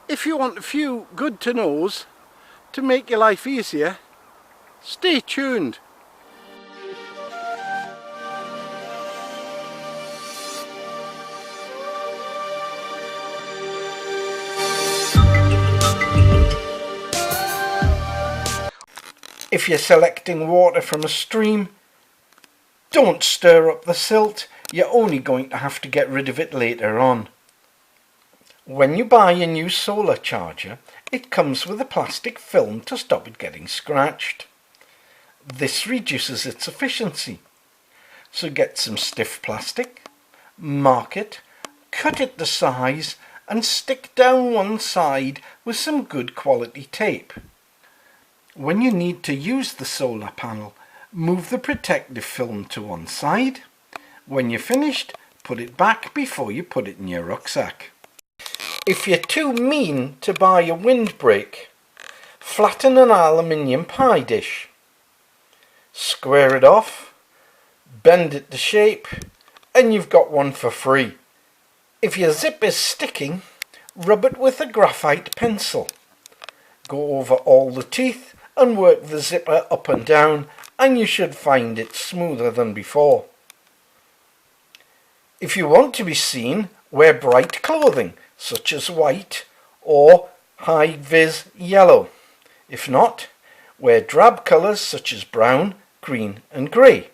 If you want a few good to knows to make your life easier, stay tuned. If you're selecting water from a stream, don't stir up the silt. You're only going to have to get rid of it later on. When you buy a new solar charger, it comes with a plastic film to stop it getting scratched. This reduces its efficiency. So get some stiff plastic, mark it, cut it to size and stick down one side with some good quality tape. When you need to use the solar panel, move the protective film to one side. When you're finished, put it back before you put it in your rucksack. If you're too mean to buy a windbreak, flatten an aluminium pie dish. Square it off, bend it to shape, and you've got one for free. If your zip is sticking, rub it with a graphite pencil. Go over all the teeth and work the zipper up and down, and you should find it smoother than before. If you want to be seen, wear bright clothing such as white or high-vis yellow. If not, wear drab colours such as brown, green and grey.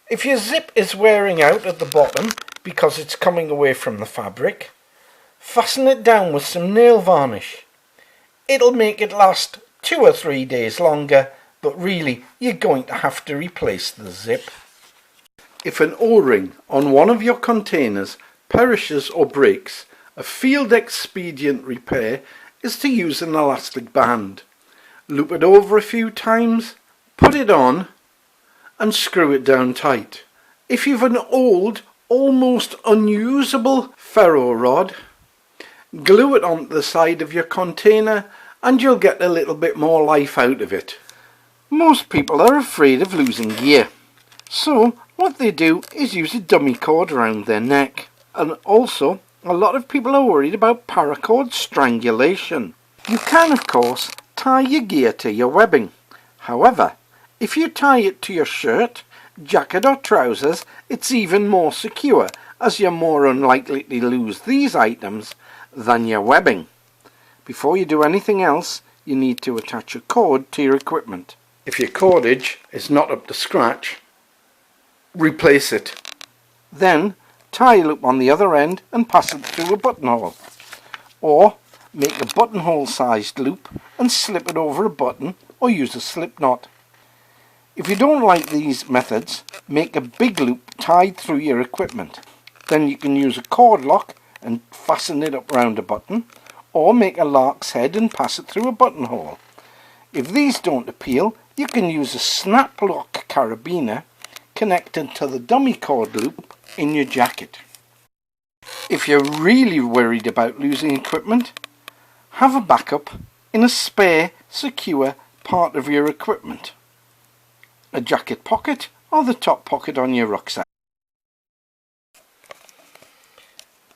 If your zip is wearing out at the bottom because it's coming away from the fabric, fasten it down with some nail varnish. It'll make it last 2 or 3 days longer, but really you're going to have to replace the zip. If an O-ring on one of your containers perishes or breaks, a field expedient repair is to use an elastic band. Loop it over a few times, put it on and screw it down tight. If you've an old, almost unusable ferro rod, glue it onto the side of your container and you'll get a little bit more life out of it. Most people are afraid of losing gear, so what they do is use a dummy cord around their neck. And also, a lot of people are worried about paracord strangulation. You can, of course, tie your gear to your webbing. However, if you tie it to your shirt, jacket or trousers, it's even more secure, as you're more unlikely to lose these items than your webbing. Before you do anything else, you need to attach a cord to your equipment. If your cordage is not up to scratch, replace it. Then tie a loop on the other end and pass it through a buttonhole. Or make a buttonhole sized loop and slip it over a button or use a slip knot. If you don't like these methods, make a big loop tied through your equipment. Then you can use a cord lock and fasten it up round a button, or make a lark's head and pass it through a buttonhole. If these don't appeal, you can use a snap lock carabiner connected to the dummy cord loop in your jacket. If you're really worried about losing equipment, have a backup in a spare, secure part of your equipment. A jacket pocket or the top pocket on your rucksack.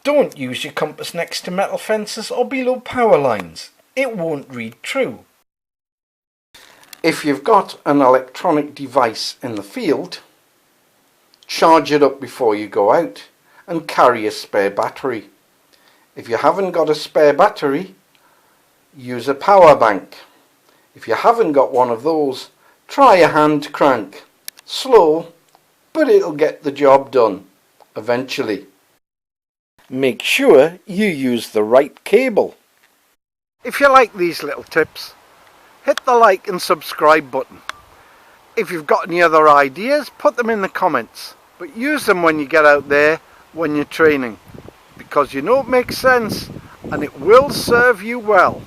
Don't use your compass next to metal fences or below power lines. It won't read true. If you've got an electronic device in the field, charge it up before you go out and carry a spare battery. If you haven't got a spare battery, use a power bank. If you haven't got one of those, try a hand crank. Slow, but it'll get the job done eventually. Make sure you use the right cable. If you like these little tips, hit the like and subscribe button. If you've got any other ideas, put them in the comments, but use them when you get out there when you're training, because you know it makes sense and it will serve you well.